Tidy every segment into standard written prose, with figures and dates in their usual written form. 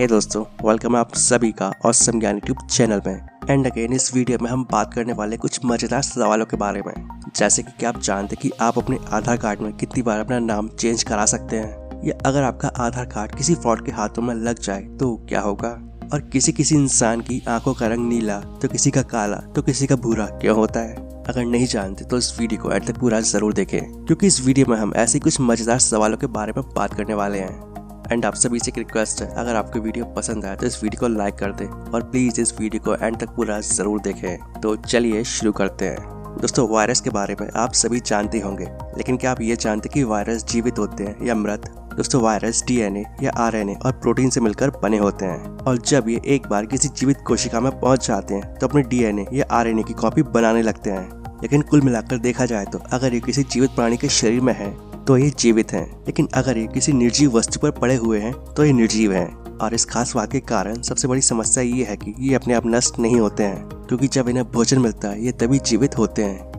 हे दोस्तों, वेलकम आप सभी का ऑसम ज्ञान यूट्यूब चैनल में। एंड अगेन इस वीडियो में हम बात करने वाले कुछ मजेदार सवालों के बारे में, जैसे कि क्या आप जानते हैं कि आप अपने आधार कार्ड में कितनी बार अपना नाम चेंज करा सकते हैं, या अगर आपका आधार कार्ड किसी फ्रॉड के हाथों में लग जाए तो क्या होगा, और किसी इंसान की आंखों का रंग नीला तो किसी का काला तो किसी का भूरा क्यों होता है। अगर नहीं जानते तो इस वीडियो को एंड तक पूरा जरूर देखें, क्योंकि इस वीडियो में हम ऐसे कुछ मजेदार सवालों के बारे में बात करने वाले हैं। एंड आप सभी से एक रिक्वेस्ट है, अगर आपको वीडियो पसंद आए तो इस वीडियो को लाइक कर दें और प्लीज इस वीडियो को एंड तक पूरा जरूर देखें। तो चलिए शुरू करते हैं। दोस्तों, वायरस के बारे में आप सभी जानते होंगे, लेकिन क्या आप ये जानते कि वायरस जीवित होते हैं या मृत? दोस्तों, वायरस डीएनए या आरएनए और प्रोटीन से मिलकर बने होते हैं, और जब ये एक बार किसी जीवित कोशिका में पहुंच जाते हैं तो अपने डीएनए या आरएनए की कॉपी बनाने लगते हैं। लेकिन कुल मिलाकर देखा जाए तो अगर ये किसी जीवित प्राणी के शरीर में है तो ये जीवित हैं, लेकिन अगर ये किसी निर्जीव वस्तु पर पड़े हुए हैं तो ये निर्जीव हैं। और इस खास बात के कारण सबसे बड़ी समस्या ये है कि ये अपने आप नष्ट नहीं होते हैं, क्योंकि जब इन्हें भोजन मिलता है ये तभी जीवित होते हैं।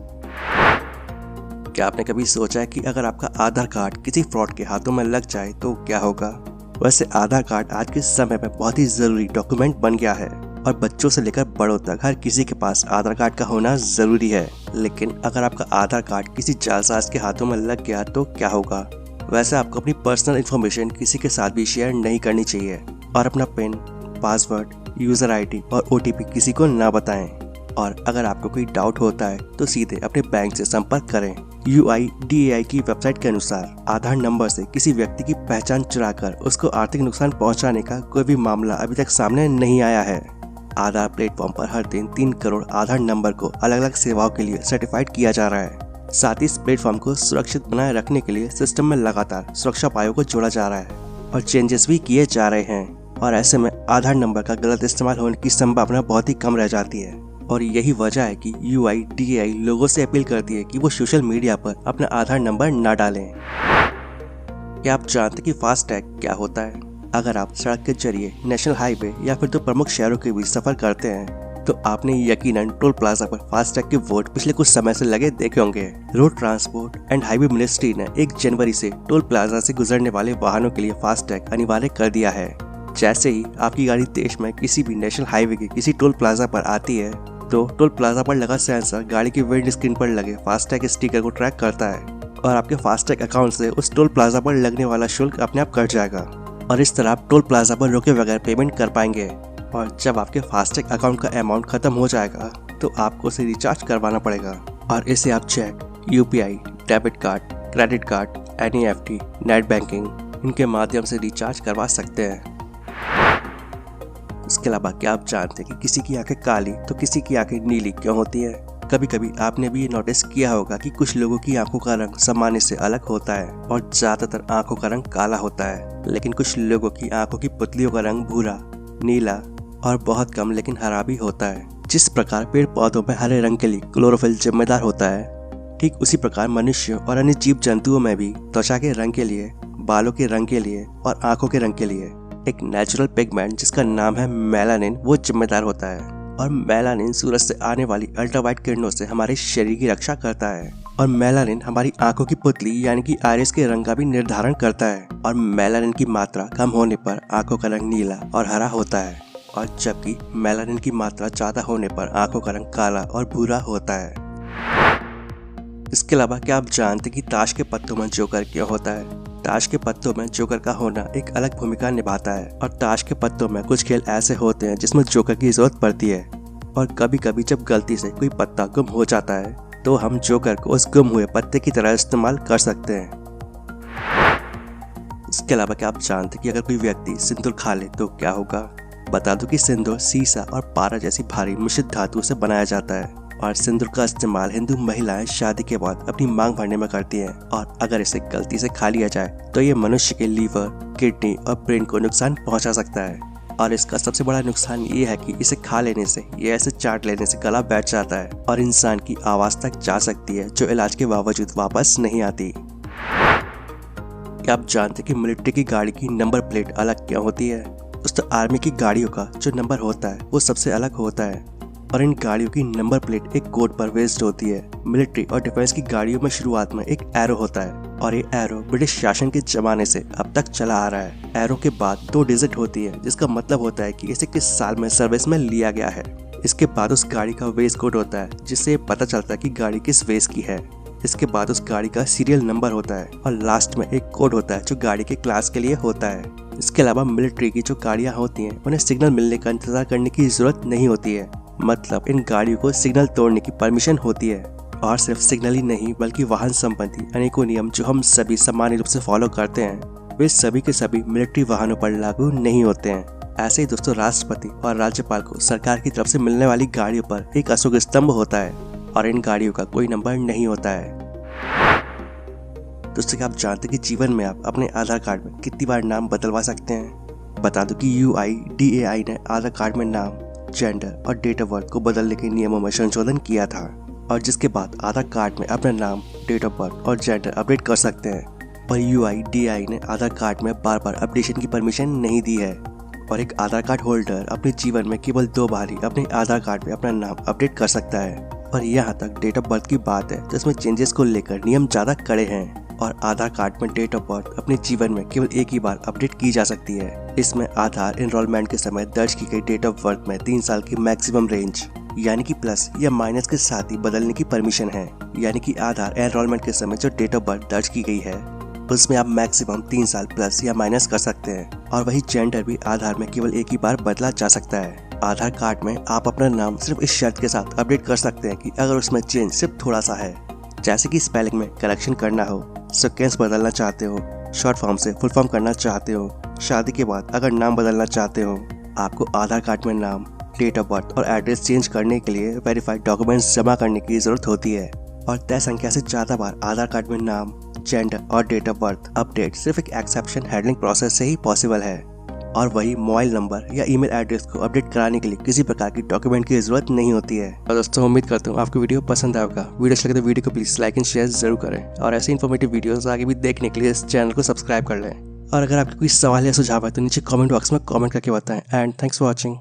क्या आपने कभी सोचा है कि अगर आपका आधार कार्ड किसी फ्रॉड के हाथों में लग जाए तो क्या होगा? वैसे आधार कार्ड आज के समय में बहुत ही जरूरी डॉक्यूमेंट बन गया है, और बच्चों से लेकर बड़ों तक हर किसी के पास आधार कार्ड का होना जरूरी है। लेकिन अगर आपका आधार कार्ड किसी जालसाज के हाथों में लग गया तो क्या होगा? वैसे आपको अपनी पर्सनल इन्फॉर्मेशन किसी के साथ भी शेयर नहीं करनी चाहिए, और अपना पिन, पासवर्ड, यूजर आईडी और ओटीपी किसी को ना बताएं। और अगर आपको कोई डाउट होता है तो सीधे अपने बैंक से संपर्क करें। UIDAI की वेबसाइट के अनुसार आधार नंबर से किसी व्यक्ति की पहचान चुराकर उसको आर्थिक नुकसान पहुंचाने का कोई भी मामला अभी तक सामने नहीं आया है। आधार प्लेटफॉर्म पर हर दिन 3 करोड़ आधार नंबर को अलग अलग सेवाओं के लिए सर्टिफाइड किया जा रहा है। साथ ही इस प्लेटफॉर्म को सुरक्षित बनाए रखने के लिए सिस्टम में लगातार सुरक्षा उपायों को जोड़ा जा रहा है और चेंजेस भी किए जा रहे हैं, और ऐसे में आधार नंबर का गलत इस्तेमाल होने की संभावना बहुत ही कम रह जाती है। और यही वजह है कि UIDAI लोगों से अपील करती है कि वो सोशल मीडिया पर अपना आधार नंबर न डालें। क्या आप जानते हैं कि फास्टैग क्या होता है? अगर आप सड़क के जरिए नेशनल हाईवे या फिर 2 प्रमुख शहरों के बीच सफर करते हैं तो आपने यकीनन टोल प्लाजा पर फास्टैग के बोर्ड पिछले कुछ समय से लगे देखे होंगे। Road transport and highway ministry ने 1 जनवरी से टोल प्लाजा से गुजरने वाले वाहनों के लिए फास्टैग अनिवार्य कर दिया है। जैसे ही आपकी गाड़ी देश में किसी भी नेशनल हाईवे के किसी टोल प्लाजा पर आती है तो टोल प्लाजा पर लगा सेंसर गाड़ी की विंड स्क्रीन पर लगे फास्टैग स्टिकर को ट्रैक करता है, और आपके फास्टैग अकाउंट से उस टोल प्लाजा पर लगने वाला शुल्क अपने आप कट जाएगा, और इस तरह आप टोल प्लाजा पर रुके बगैर पेमेंट कर पाएंगे। और जब आपके फास्टैग अकाउंट का अमाउंट खत्म हो जाएगा तो आपको उसे रिचार्ज करवाना पड़ेगा, और इसे आप check, UPI, debit card, credit card, NEFT, net banking इनके माध्यम से रिचार्ज करवा सकते हैं। इसके अलावा क्या आप जानते हैं कि किसी की आंखें काली तो किसी की आंखें नीली क्यों होती है? कभी कभी आपने भी ये नोटिस किया होगा कि कुछ लोगों की आंखों का रंग सामान्य से अलग होता है और ज्यादातर आंखों का रंग काला होता है, लेकिन कुछ लोगों की आंखों की पुतलियों का रंग भूरा, नीला और बहुत कम लेकिन हरा भी होता है। जिस प्रकार पेड़ पौधों में हरे रंग के लिए क्लोरोफिल जिम्मेदार होता है, ठीक उसी प्रकार मनुष्य और अन्य जीव जंतुओं में भी त्वचा के रंग के लिए, बालों के रंग के लिए और आंखों के रंग के लिए एक नेचुरल पिगमेंट जिसका नाम है मेलानिन वो जिम्मेदार होता है। और मेलानिन सूरज से आने वाली अल्ट्रावायलेट किरणों से हमारे शरीर की रक्षा करता है, और मेलानिन हमारी आंखों की पुतली यानी कि आइरिस के रंग का भी निर्धारण करता है। और मेलानिन की मात्रा कम होने पर आंखों का रंग नीला और हरा होता है, और जबकि मेलानिन की मात्रा ज्यादा होने पर आंखों का रंग काला और भूरा होता है। इसके अलावा क्या आप जानते कि ताश के पत्तों में जोकर क्यों होता है? ताश के पत्तों में जोकर का होना एक अलग भूमिका निभाता है, और ताश के पत्तों में कुछ खेल ऐसे होते हैं जिसमें जोकर की जरूरत पड़ती है। और कभी कभी जब गलती से कोई पत्ता गुम हो जाता है तो हम जोकर को उस गुम हुए पत्ते की तरह इस्तेमाल कर सकते हैं। इसके अलावा क्या आप जानते कि अगर कोई व्यक्ति सिंदूर खा ले तो क्या होगा? बता दो कि सिंदूर सीसा और पारा जैसी भारी मिश्रित धातु से बनाया जाता है, और सिंदूर का इस्तेमाल हिंदू महिलाएं शादी के बाद अपनी मांग भरने में करती हैं, और अगर इसे गलती से खा लिया जाए तो ये मनुष्य के लीवर, किडनी और ब्रेन को नुकसान पहुंचा सकता है। और इसका सबसे बड़ा नुकसान ये है कि इसे खा लेने से, ये ऐसे चाट लेने से गला बैठ जाता है और इंसान की आवाज तक जा सकती है, जो इलाज के बावजूद वापस नहीं आती। क्या आप जानते कि मिलिट्री की गाड़ी की नंबर प्लेट अलग क्यों होती है? दोस्तों, आर्मी की गाड़ियों का जो नंबर होता है वो सबसे अलग होता है, और इन गाड़ियों की नंबर प्लेट एक कोड पर बेस्ड होती है। मिलिट्री और डिफेंस की गाड़ियों में शुरुआत में एक एरो होता है और ये एरो ब्रिटिश शासन के जमाने से अब तक चला आ रहा है। एरो के बाद 2 डिजिट होती है, जिसका मतलब होता है कि इसे किस साल में सर्विस में लिया गया है। इसके बाद उस गाड़ी का वेस कोड होता है, जिससे ये पता चलता है कि गाड़ी किस वेस की है। इसके बाद उस गाड़ी का सीरियल नंबर होता है और लास्ट में एक कोड होता है जो गाड़ी के क्लास के लिए होता है। इसके अलावा मिलिट्री की जो गाड़ियाँ होती हैं उन्हें सिग्नल मिलने का इंतजार करने की जरूरत नहीं होती है। मतलब इन गाड़ियों को सिग्नल तोड़ने की परमिशन होती है। और सिर्फ सिग्नल ही नहीं बल्कि वाहन संबंधी अनेकों नियम जो हम सभी सामान्य रूप से फॉलो करते हैं, वे सभी के सभी मिलिट्री वाहनों पर लागू नहीं होते हैं। ऐसे ही दोस्तों, राष्ट्रपति और राज्यपाल को सरकार की तरफ से मिलने वाली गाड़ियों पर एक अशोक स्तंभ होता है और इन गाड़ियों का कोई नंबर नहीं होता है। दोस्तों, क्या आप जानते हैं कि जीवन में आप अपने आधार कार्ड में कितनी बार नाम बदलवा सकते हैं? बता दो कि UIDAI ने आधार कार्ड में नाम, जेंडर और डेट ऑफ बर्थ को बदलने के नियमों में संशोधन किया था और जिसके बाद आधार कार्ड में अपना नाम, डेट ऑफ बर्थ और जेंडर अपडेट कर सकते हैं। पर UIDAI ने आधार कार्ड में बार बार अपडेशन की परमिशन नहीं दी है और एक आधार कार्ड होल्डर अपने जीवन में केवल 2 बार ही अपने आधार कार्ड में अपना नाम अपडेट कर सकता है। और यहाँ तक डेट ऑफ बर्थ की बात है तो इसमें चेंजेस को लेकर नियम ज्यादा कड़े हैं और आधार कार्ड में डेट ऑफ बर्थ अपने जीवन में केवल एक ही बार अपडेट की जा सकती है। इसमें आधार एनरोलमेंट के समय दर्ज की गई डेट ऑफ बर्थ में 3 साल की मैक्सिमम रेंज यानी कि प्लस या माइनस के साथ ही बदलने की परमिशन है। यानी कि आधार एनरोलमेंट के समय जो डेट ऑफ बर्थ दर्ज की गई है उसमें आप मैक्सिमम 3 साल प्लस या माइनस कर सकते हैं। और वही जेंडर भी आधार में केवल एक ही बार बदला जा सकता है। आधार कार्ड में आप अपना नाम सिर्फ इस शर्त के साथ अपडेट कर सकते हैं कि अगर उसमें चेंज सिर्फ थोड़ा सा है, जैसे कि स्पेलिंग में करेक्शन करना हो, सिक्वेंस बदलना चाहते हो, शॉर्ट फॉर्म से फुल फॉर्म करना चाहते हो, शादी के बाद अगर नाम बदलना चाहते हो। आपको आधार कार्ड में नाम, डेट ऑफ बर्थ और एड्रेस चेंज करने के लिए वेरीफाइड डॉक्यूमेंट्स जमा करने की जरूरत होती है और तय संख्या से ज्यादा बार आधार कार्ड में नाम, जेंडर और डेट ऑफ बर्थ अपडेट सिर्फ एक एक्सेप्शन हैंडलिंग प्रोसेस से ही पॉसिबल है। और वही मोबाइल नंबर या ईमेल एड्रेस को अपडेट कराने के लिए किसी प्रकार की डॉक्यूमेंट की जरूरत नहीं होती है। और दोस्तों, उम्मीद करता हूँ आपको वीडियो पसंद आएगा। वीडियो अच्छा लगे तो वीडियो को प्लीज लाइक एंड शेयर जरूर करें और ऐसे इन्फॉर्मेटिव वीडियोस आगे भी देखने के लिए इस चैनल को सब्सक्राइब कर लें। और अगर आपके कोई सवाल या सुझाव है तो नीचे कमेंट बॉक्स में कमेंट करके बताएं। And thanks for watching.